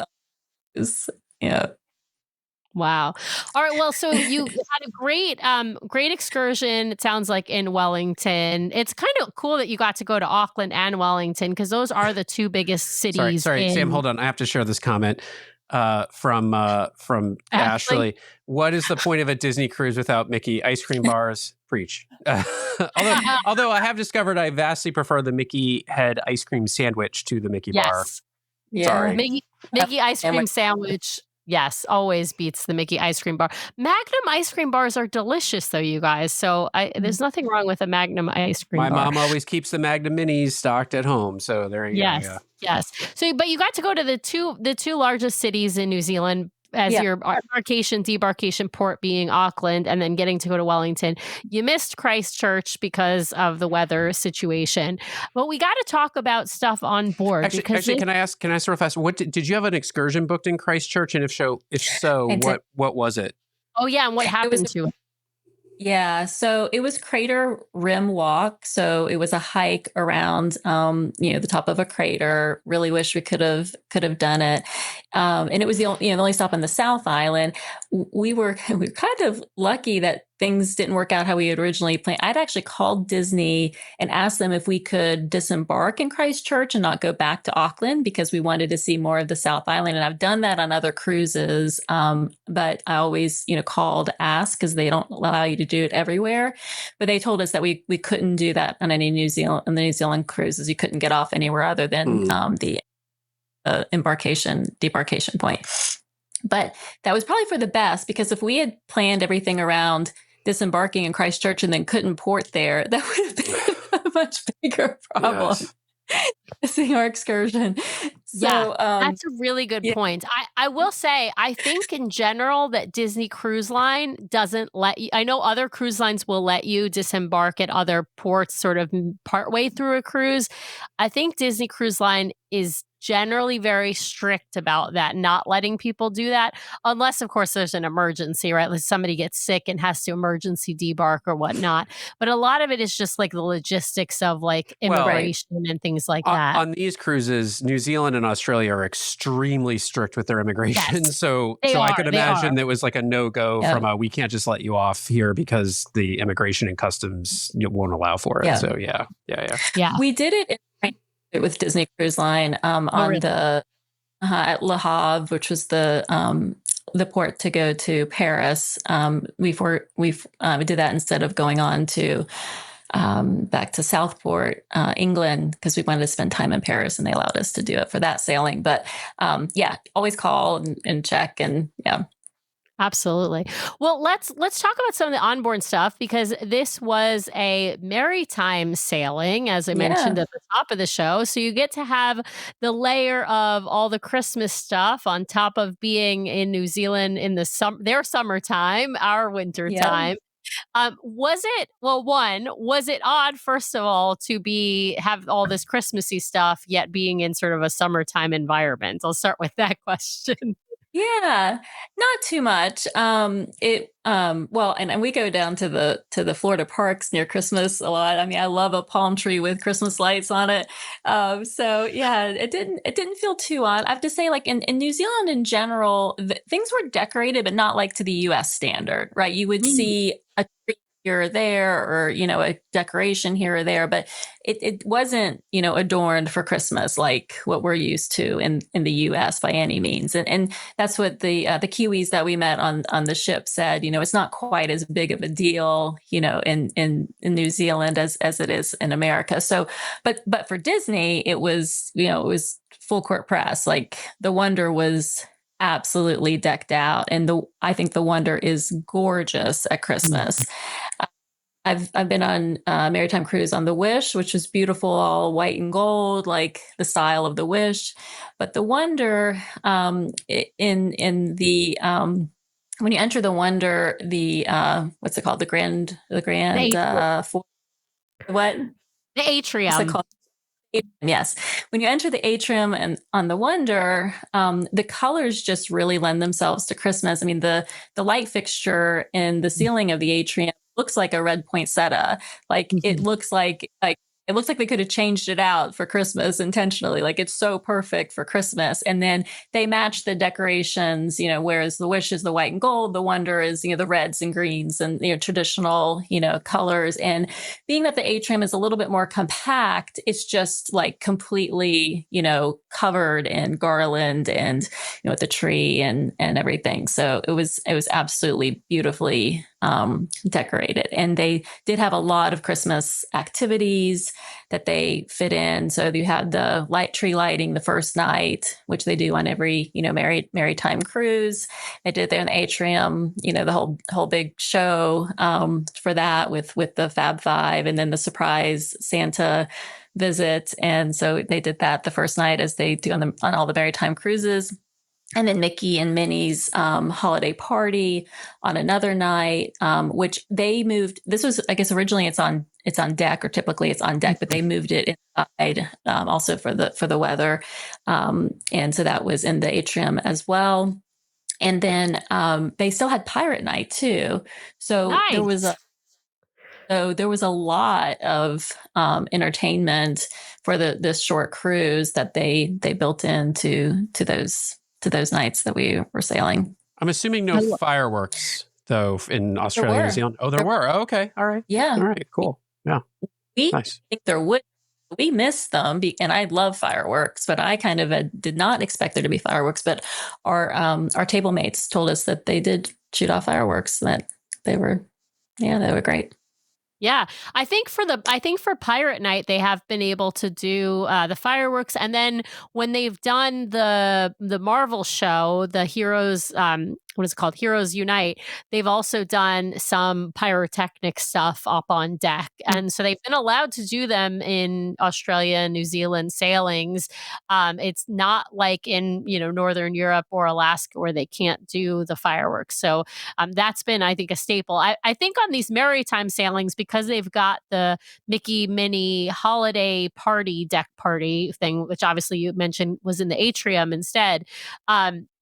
Wow. All right. Well, so you had a great excursion. It sounds like in Wellington. It's kind of cool that you got to go to Auckland and Wellington because those are the two biggest cities. Sorry, Sam. Hold on. I have to share this comment from Ashley. What is the point of a Disney cruise without Mickey ice cream bars? Preach. Although I have discovered I vastly prefer the Mickey head ice cream sandwich to the Mickey bar. Yeah. Sorry. Mickey ice cream sandwich. Yes, always beats the Mickey ice cream bar. Magnum ice cream bars are delicious, though, you guys. So there's nothing wrong with a Magnum ice cream bar. My mom always keeps the Magnum minis stocked at home. So there you go. Yeah. Yes. So, but you got to go to the two largest cities in New Zealand as your debarkation port being Auckland, and then getting to go to Wellington. You missed Christchurch because of the weather situation, but we got to talk about stuff on board. Actually, can I ask real fast? What did you have an excursion booked in Christchurch? And if so, what was it? Oh yeah, and what happened to it? Yeah, so it was Crater Rim Walk. So it was a hike around, the top of a crater. Really wish we could have done it. And it was the only stop on the South Island. We were kind of lucky that things didn't work out how we had originally planned. I'd actually called Disney and asked them if we could disembark in Christchurch and not go back to Auckland because we wanted to see more of the South Island. And I've done that on other cruises, but I always, call to ask because they don't allow you to do it everywhere. But they told us that we couldn't do that on any New Zealand cruises. You couldn't get off anywhere other than the debarkation point. But that was probably for the best, because if we had planned everything around disembarking in Christchurch and then couldn't port there, that would have been a much bigger problem. Yes. Missing our excursion. So, that's a really good point. I will say, I think in general that Disney Cruise Line doesn't let you, I know other cruise lines will let you disembark at other ports sort of partway through a cruise. I think Disney Cruise Line is generally very strict about that, not letting people do that, unless, of course, there's an emergency, right? Like somebody gets sick and has to emergency debark or whatnot. But a lot of it is just like the logistics of like Well, immigration and things like that. On these cruises, New Zealand and Australia are extremely strict with their immigration. Yes, so they I are, could they imagine are. that was like a no-go Yeah. from a, we can't just let you off here because the immigration and customs won't allow for it. Yeah. So yeah. we did it with Disney Cruise Line on really? the at Le Havre, which was the port to go to Paris. We did that instead of going on to back to Southport, England, because we wanted to spend time in Paris, and they allowed us to do it for that sailing. But always call and check, and yeah. Absolutely. Well, let's talk about some of the onboard stuff, because this was a maritime sailing, as I mentioned at the top of the show. So you get to have the layer of all the Christmas stuff on top of being in New Zealand in their summertime, our winter time. Was it odd, first of all, to have all this Christmassy stuff yet being in sort of a summertime environment? I'll start with that question. Yeah, not too much. And we go down to the Florida parks near Christmas a lot. I mean, I love a palm tree with Christmas lights on it. So yeah, it didn't feel too odd. I have to say, like in New Zealand in general, things were decorated, but not like to the US standard, right? You would see a tree here or there, or a decoration here or there, but it wasn't adorned for Christmas like what we're used to in the US by any means. And that's what the Kiwis that we met on the ship said. It's not quite as big of a deal in New Zealand as it is in America. So but for Disney, it was full court press. Like the Wonder was absolutely decked out, and I think the Wonder is gorgeous at Christmas. I've been on a Maritime Cruise on the Wish, which was beautiful, all white and gold, like the style of the Wish. But the Wonder, in the when you enter the Wonder, the what's it called? The grand what? The atrium. What's it called? Yes. When you enter the atrium and on the Wonder, the colors just really lend themselves to Christmas. I mean, the light fixture in the ceiling of the atrium looks like a red poinsettia. Like it looks like they could have changed it out for Christmas intentionally. Like it's so perfect for Christmas. And then they match the decorations, whereas the Wish is the white and gold, the Wonder is, the reds and greens and, traditional, colors. And being that the atrium is a little bit more compact, it's just like completely, covered in garland and, with the tree and everything. So it was absolutely beautifully decorated. And they did have a lot of Christmas activities that they fit in. So you had the tree lighting the first night, which they do on every, Merrytime cruise. They did there in the atrium, the whole big show for that with the Fab Five, and then the surprise Santa visit. And so they did that the first night, as they do on all the Merrytime cruises. And then Mickey and Minnie's holiday party on another night, which they moved. This was, I guess, originally it's on deck, or typically it's on deck, but they moved it inside also for the weather, and so that was in the atrium as well. And then they still had Pirate Night too. So nice. there was a lot of entertainment for this short cruise that they built into those nights that we were sailing. I'm assuming no fireworks though in Australia and New Zealand. Oh, there were. Oh, okay. All right. Yeah. All right. Cool. Yeah. Nice. Think there would. We missed them, and I love fireworks, but I kind of did not expect there to be fireworks. But our table mates told us that they did shoot off fireworks. That they were great. Yeah, I think for Pirate Night they have been able to do the fireworks, and then when they've done the Marvel show, the Heroes, what is it called, Heroes Unite, they've also done some pyrotechnic stuff up on deck, and so they've been allowed to do them in Australia and New Zealand sailings. It's not like in Northern Europe or Alaska where they can't do the fireworks. So that's been, I think, a staple. I think on these maritime sailings, because they've got the Mickey Minnie holiday party, deck party thing, which obviously you mentioned was in the atrium instead.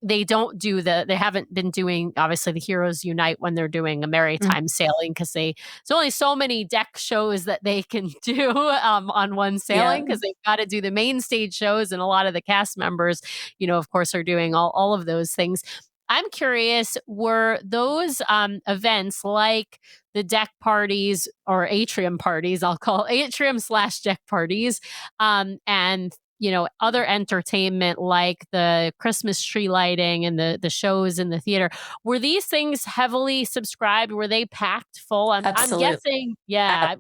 They haven't been doing, obviously, the Heroes Unite when they're doing a maritime sailing, because there's only so many deck shows that they can do on one sailing, because they've got to do the main stage shows, and a lot of the cast members, of course, are doing all of those things. I'm curious, were those events like the deck parties or atrium parties, I'll call atrium/deck parties, and other entertainment like the Christmas tree lighting and the shows in the theater, were these things heavily subscribed? Were they packed full? I'm Absolutely. guessing, yeah.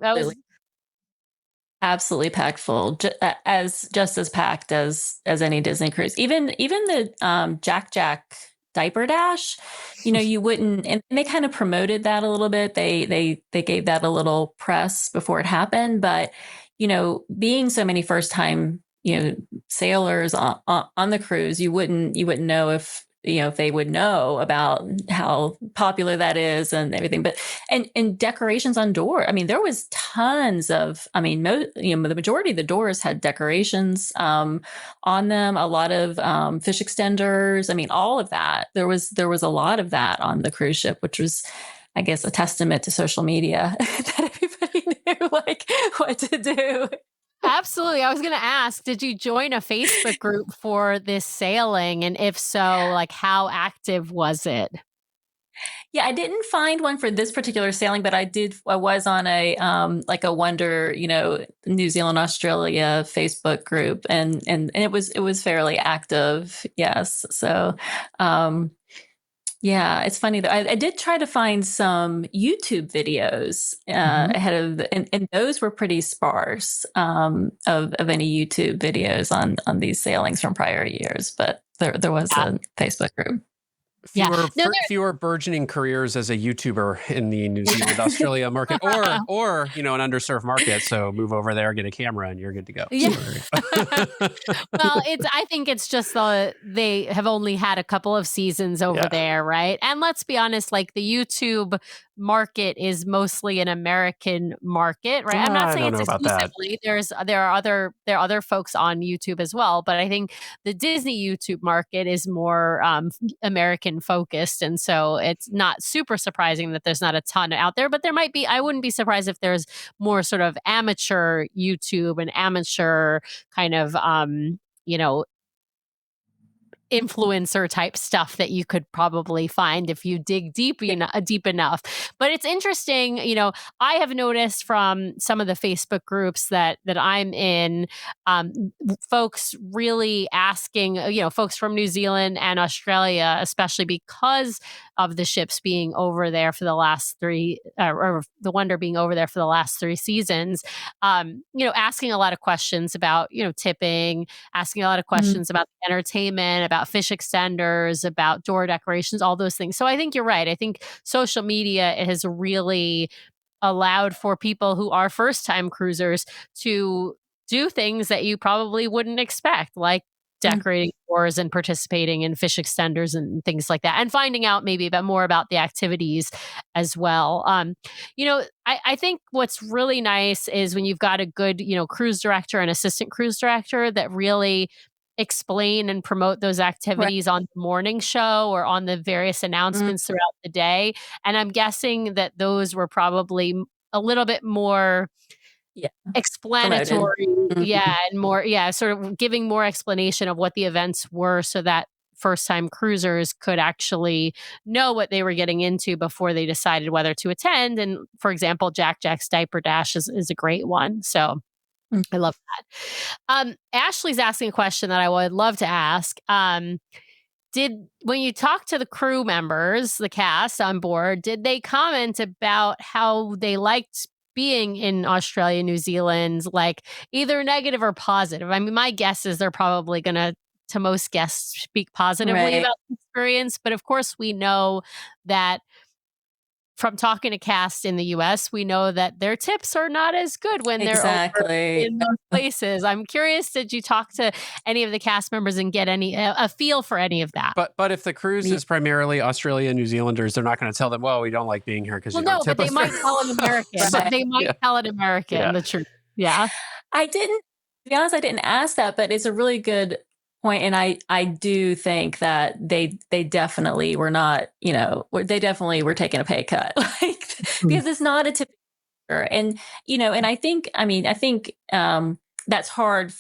Absolutely packed full, just as packed as any Disney cruise. Even the Jack Jack diaper dash, you wouldn't, and they kind of promoted that a little bit. They gave that a little press before it happened, but being so many first time sailors on the cruise, you wouldn't know if they would know about how popular that is and everything. But and decorations on door. I mean, there was tons of. I mean, the majority of the doors had decorations on them. A lot of fish extenders. I mean, all of that. There was a lot of that on the cruise ship, which was, I guess, a testament to social media that everybody knew like what to do. Absolutely. I was going to ask, did you join a Facebook group for this sailing? And if so, like, how active was it? Yeah, I didn't find one for this particular sailing, but I was on a like a Wonder, New Zealand Australia Facebook group, and it was fairly active. Yes. So yeah, it's funny though. I did try to find some YouTube videos ahead of, and those were pretty sparse of any YouTube videos on these sailings from prior years. But there was a Facebook group. Fewer burgeoning careers as a YouTuber in the New Zealand, Australia market, or an underserved market. So move over there, get a camera, and you're good to go. Yeah. Well, I think it's just they have only had a couple of seasons over there, right? And let's be honest, like the YouTube market is mostly an American market, right? I'm not saying it's exclusively. There are other folks on YouTube as well, but I think the Disney YouTube market is more American focused, and so it's not super surprising that there's not a ton out there. But there might be. I wouldn't be surprised if there's more sort of amateur YouTube and amateur kind of influencer type stuff that you could probably find if you dig deep enough. But it's interesting, I have noticed from some of the Facebook groups that I'm in, folks really asking, folks from New Zealand and Australia, especially because of the ships being over there for the last three, or the Wonder being over there for the last 3 seasons, asking a lot of questions about, tipping, asking a lot of questions about the entertainment, about fish extenders, about door decorations, all those things. So I think you're right. I think social media has really allowed for people who are first-time cruisers to do things that you probably wouldn't expect, like decorating doors and participating in fish extenders and things like that, and finding out maybe more about the activities as well. I think what's really nice is when you've got a good, cruise director and assistant cruise director that really explain and promote those activities on the morning show or on the various announcements throughout the day. And I'm guessing that those were probably a little bit more explanatory. And more, sort of giving more explanation of what the events were so that first-time cruisers could actually know what they were getting into before they decided whether to attend. And for example, Jack Jack's Diaper Dash is a great one. So I love that. Ashley's asking a question that I would love to ask. When you talk to the crew members, the cast on board, did they comment about how they liked being in Australia, New Zealand, like either negative or positive? I mean, my guess is they're probably going to most guests speak positively Right. about the experience. But of course, we know that from talking to cast in the US, we know that their tips are not as good when they're over Exactly. in those places. I'm curious, did you talk to any of the cast members and get any a feel for any of that? But if the cruise Yeah. is primarily Australia and New Zealanders, they're not going to tell them, well, we don't like being here because Well, you don't no, but tip they us. might tell an American. Right. They might Yeah. tell an American Yeah. the truth. Yeah. I didn't, to be honest, I didn't ask that, but it's a really good point. And I do think that they definitely were not, they definitely were taking a pay cut, like, because it's not a typical. And, and I think, that's hard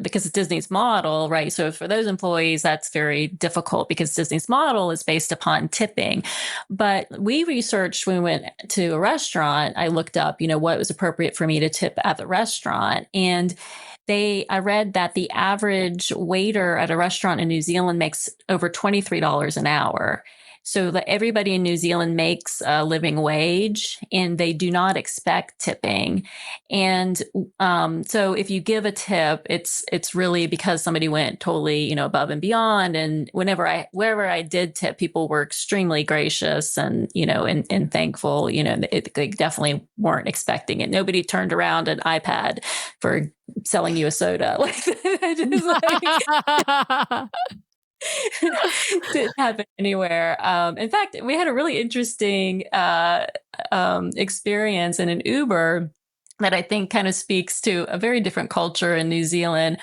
because it's Disney's model, right? So for those employees, that's very difficult because Disney's model is based upon tipping. But we researched when we went to a restaurant, I looked up, what was appropriate for me to tip at the restaurant. And I read that the average waiter at a restaurant in New Zealand makes over $23 an hour. So that everybody in New Zealand makes a living wage and they do not expect tipping. And so if you give a tip, it's really because somebody went totally, above and beyond. And wherever I did tip, people were extremely gracious and, and thankful, they definitely weren't expecting it. Nobody turned around an iPad for selling you a soda. Like, didn't happen anywhere. In fact, we had a really interesting experience in an Uber that I think kind of speaks to a very different culture in New Zealand.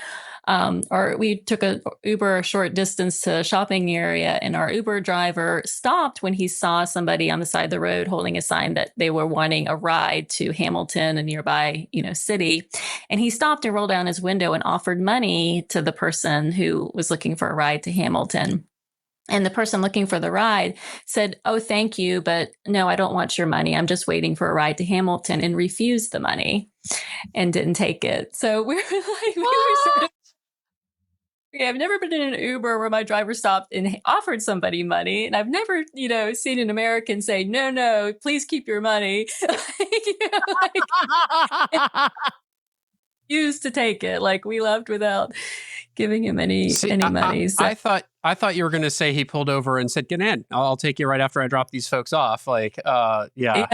Or we took a Uber a short distance to a shopping area, and our Uber driver stopped when he saw somebody on the side of the road holding a sign that they were wanting a ride to Hamilton, a nearby, city. And he stopped and rolled down his window and offered money to the person who was looking for a ride to Hamilton. And the person looking for the ride said, "Oh, thank you, but no, I don't want your money. I'm just waiting for a ride to Hamilton," and refused the money and didn't take it. So we were like, we were sort of, yeah, I've never been in an Uber where my driver stopped and offered somebody money. And I've never, seen an American say, "No, no, please keep your money." Used to take it. Like, we left without giving him any money. So. I thought you were going to say he pulled over and said, "Get in. I'll take you right after I drop these folks off." Like, yeah.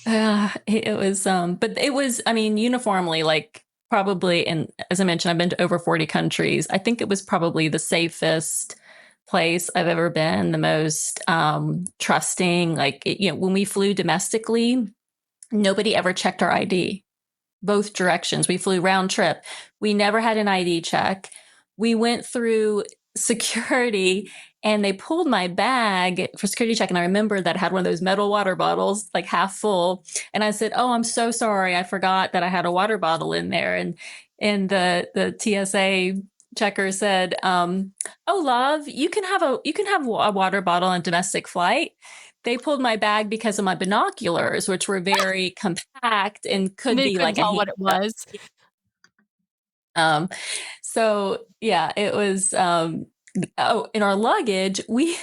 It was, but it was, uniformly, like, probably, and as I mentioned, I've been to over 40 countries. I think it was probably the safest place I've ever been, the most trusting. Like, when we flew domestically, nobody ever checked our ID. Both directions. We flew round trip. We never had an ID check. We went through security and they pulled my bag for security check. And I remember that I had one of those metal water bottles, like half full. And I said, "Oh, I'm so sorry. I forgot that I had a water bottle in there." And the TSA checker said, "Oh, love, you can have a water bottle on domestic flight." They pulled my bag because of my binoculars, which were very compact and could They be couldn't like tell what it was. So yeah, it was. In our luggage, we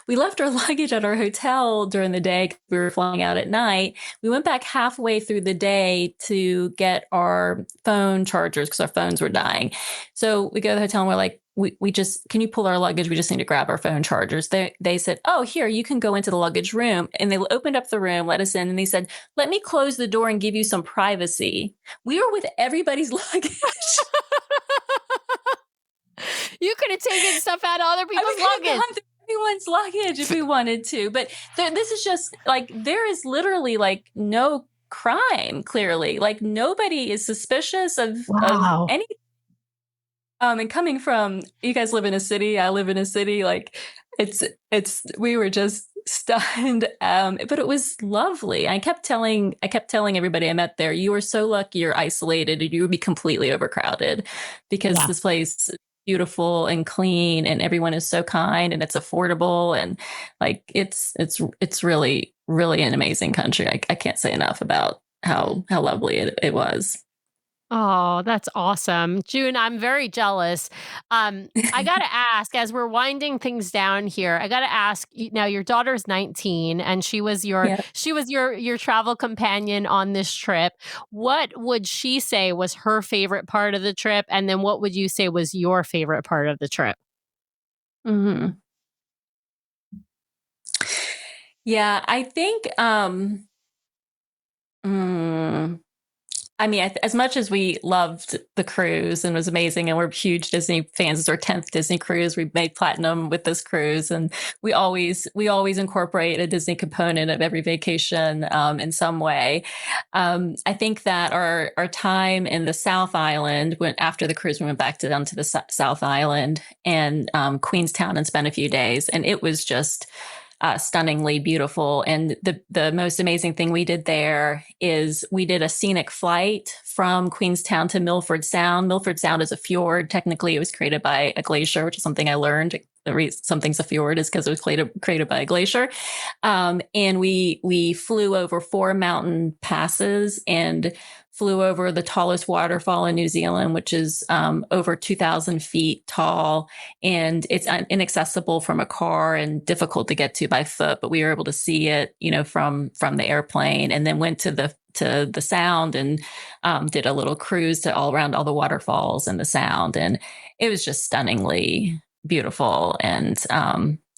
left our luggage at our hotel during the day 'cause we were flying out at night. We went back halfway through the day to get our phone chargers because our phones were dying. So we go to the hotel and we're like, we just, "Can you pull our luggage? We just need to grab our phone chargers." They said, "Oh, here, you can go into the luggage room." And they opened up the room, let us in, and they said, "Let me close the door and give you some privacy." We were with everybody's luggage. You could have taken stuff out of other people's We could have luggage. gone through everyone's luggage if we wanted to, but this is just like, there is literally like no crime. Clearly, like, nobody is suspicious of any. And coming from, you guys live in a city, I live in a city. Like, we were just stunned. But it was lovely. I kept telling everybody I met there, "You are so lucky you're isolated, and you would be completely overcrowded because this place is beautiful and clean, and everyone is so kind, and it's affordable, and like, it's really, really an amazing country. I can't say enough about how lovely it was." Oh, that's awesome. June, I'm very jealous. I got to ask, as we're winding things down here, I got to ask, now your daughter's 19 and Yeah. she was your travel companion on this trip. What would she say was her favorite part of the trip? And then what would you say was your favorite part of the trip? Hmm. Yeah, I think mm, I mean, as much as we loved the cruise and it was amazing, and we're huge Disney fans, it's our 10th Disney cruise. We made platinum with this cruise, and we always incorporate a Disney component of every vacation in some way. I think that our time in the South Island, when after the cruise, we went back down to the South Island and Queenstown and spent a few days, and it was just stunningly beautiful. And the most amazing thing we did there is we did a scenic flight from Queenstown to Milford Sound. Milford Sound is a fjord. Technically, it was created by a glacier, which is something I learned. The reason something's a fjord is because it was created by a glacier. And we flew over 4 mountain passes and flew over the tallest waterfall in New Zealand, which is over 2,000 feet tall, and it's inaccessible from a car and difficult to get to by foot. But we were able to see it, from the airplane, and then went to the Sound and did a little cruise to all around all the waterfalls in the Sound, and it was just stunningly beautiful. And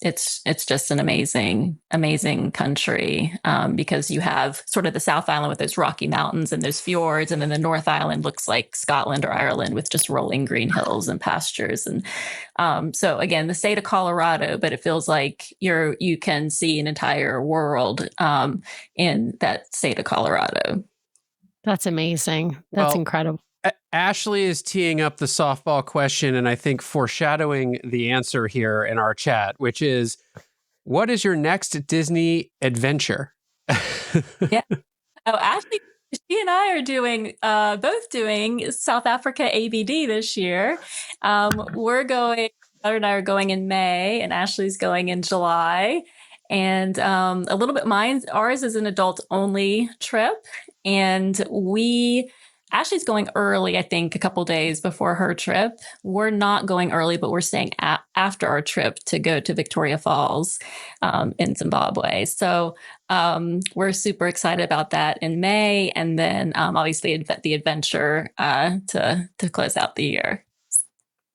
it's just an amazing country, because you have sort of the South Island with those rocky mountains and those fjords, and then the North Island looks like Scotland or Ireland with just rolling green hills and pastures. And so again, the state of Colorado, but it feels like you can see an entire world in that state of Colorado. That's amazing. That's Well, incredible. Ashley is teeing up the softball question and I think foreshadowing the answer here in our chat, which is, what is your next Disney adventure? Yeah. Oh, Ashley, she and I are both doing South Africa ABD this year. We're going, Heather and I are going in May, and Ashley's going in July. And a little bit, ours is an adult only trip. And Ashley's going early, I think, a couple days before her trip. We're not going early, but we're staying after our trip to go to Victoria Falls in Zimbabwe. So we're super excited about that in May, and then obviously the adventure to close out the year.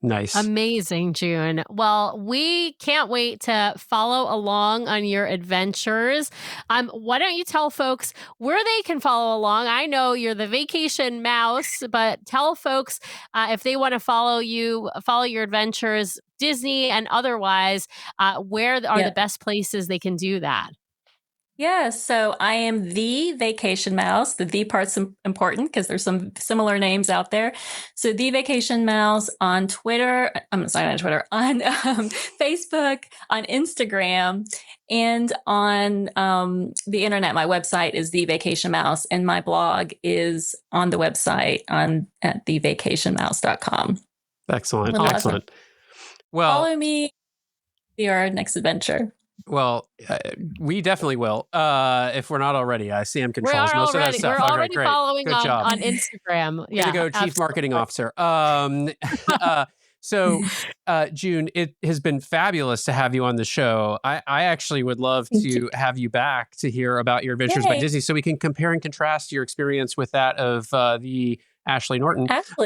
Nice. Amazing, June. Well, we can't wait to follow along on your adventures. Why don't you tell folks where they can follow along? I know you're the vacation mouse, but tell folks if they want to follow your adventures, Disney and otherwise, where are the best places they can do that? Yeah, so I am the Vacation Mouse. The part's important because there's some similar names out there. So the Vacation Mouse on Twitter, I'm sorry, not Twitter, on Facebook, on Instagram, and on the internet. My website is The Vacation Mouse, and my blog is on the website at thevacationmouse.com. Excellent. Awesome. Excellent. Well, follow me for our next adventure. Well, we definitely will. If we're not already, Sam controls most of that stuff. We're already great. following Good job. on Instagram. Way to go, Chief Marketing Officer. So, June, it has been fabulous to have you on the show. I actually would love to have you back to hear about your adventures by Disney, so we can compare and contrast your experience with that of the Ashley Norton. Ashley,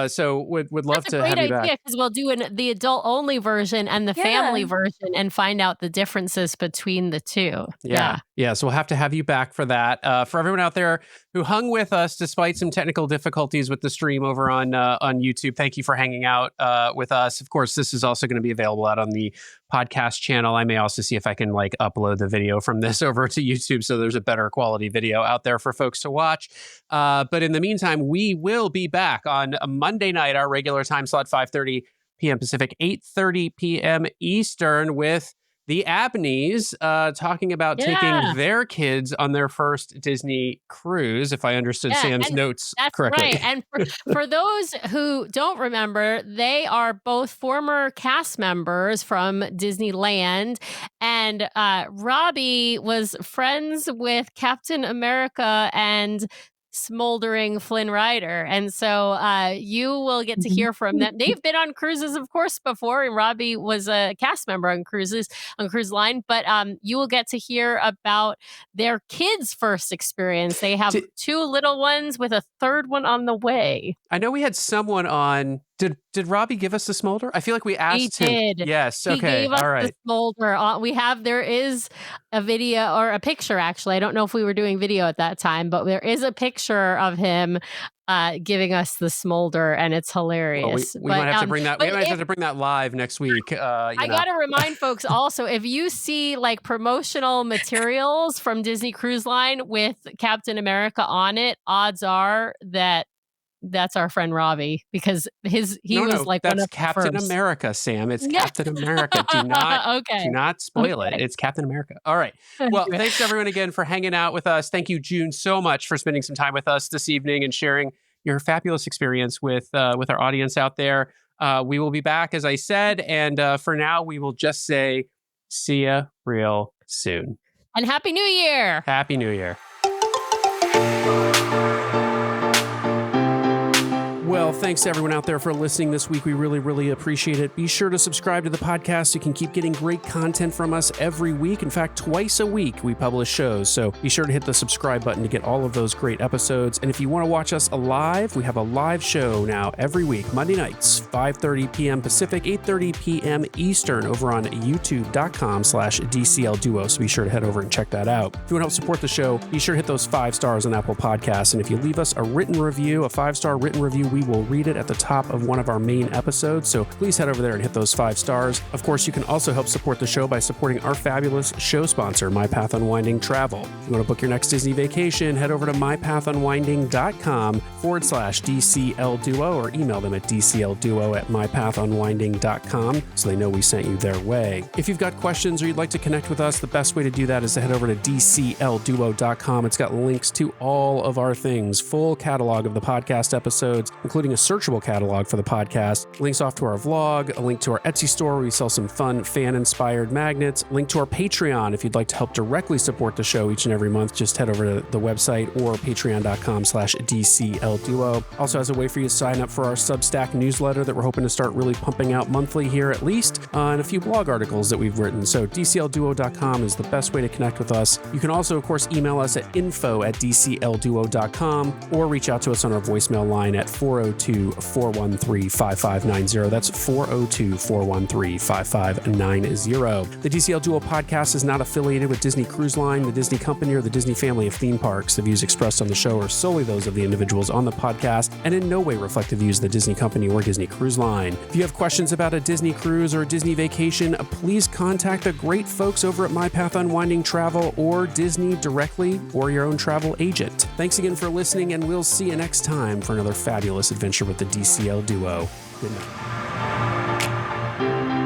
so would love to have you back. That's a great idea, because we'll do the adult only version and the family version and find out the differences between the two. Yeah. So we'll have to have you back for that. For everyone out there who hung with us despite some technical difficulties with the stream over on YouTube, thank you for hanging out with us. Of course, this is also going to be available out on the podcast channel. I may also see if I can upload the video from this over to YouTube, so there's a better quality video out there for folks to watch. But in the meantime, we will be back on a Monday night, our regular time slot, 5:30 p.m. Pacific, 8:30 p.m. Eastern, with the Abneys talking about taking their kids on their first Disney cruise, if I understood Sam's notes correctly. Right. And for those who don't remember, they are both former cast members from Disneyland. And Robbie was friends with Captain America and smoldering Flynn Rider. And so you will get to hear from them. They've been on cruises, of course, before, and Robbie was a cast member on Cruise Line, but you will get to hear about their kids' first experience. They have 2 little ones with a 3rd one on the way. I know we had someone on. Did Robbie give us the smolder? I feel like we asked him. He did. Yes. He Okay. gave us All right. the smolder. There is a video or a picture, actually. I don't know if we were doing video at that time, but there is a picture of him giving us the smolder, and it's hilarious. Well, we might have to bring that. We might have to bring that live next week. I got to remind folks also, if you see like promotional materials from Disney Cruise Line with Captain America on it, odds are that that's our friend Robbie, because he was like that's one of Captain first. America, Sam. It's Captain America. Do not spoil it. It's Captain America. All right. Well, thanks everyone again for hanging out with us. Thank you, June, so much for spending some time with us this evening and sharing your fabulous experience with our audience out there. We will be back, as I said, and for now, we will just say, see ya real soon. And Happy New Year. Happy New Year. Well, thanks to everyone out there for listening this week. We really, really appreciate it. Be sure to subscribe to the podcast so you can keep getting great content from us every week. In fact, twice a week we publish shows. So be sure to hit the subscribe button to get all of those great episodes. And if you want to watch us live, we have a live show now every week, Monday nights, 5:30 p.m. Pacific, 8:30 p.m. Eastern over on youtube.com/DCL Duo. So be sure to head over and check that out. If you want to help support the show, be sure to hit those 5 stars on Apple Podcasts. And if you leave us a written review, a 5-star written review, we will read it at the top of one of our main episodes, so please head over there and hit those 5 stars. Of course, you can also help support the show by supporting our fabulous show sponsor, My Path Unwinding Travel. If you want to book your next Disney vacation, head over to mypathunwinding.com/DCL Duo or email them at dclduo@mypathunwinding.com so they know we sent you their way. If you've got questions or you'd like to connect with us, the best way to do that is to head over to dclduo.com. It's got links to all of our things, full catalog of the podcast episodes, including a searchable catalog for the podcast, links off to our vlog, a link to our Etsy store where we sell some fun fan-inspired magnets, link to our Patreon if you'd like to help directly support the show each and every month. Just head over to the website or patreon.com/DCL Duo. Also has a way for you to sign up for our Substack newsletter that we're hoping to start really pumping out monthly here at least, and a few blog articles that we've written. So DCLDuo.com is the best way to connect with us. You can also, of course, email us at info@DCLDuo.com or reach out to us on our voicemail line at 402-413-5590. That's 402-413-5590. The DCL Duo podcast is not affiliated with Disney Cruise Line, the Disney Company, or the Disney family of theme parks. The views expressed on the show are solely those of the individuals on the podcast and in no way reflect the views of the Disney Company or Disney Cruise Line. If you have questions about a Disney cruise or a Disney vacation, please contact the great folks over at My Path Unwinding Travel or Disney directly or your own travel agent. Thanks again for listening, and we'll see you next time for another fabulous adventure with the DCL Duo. Good night.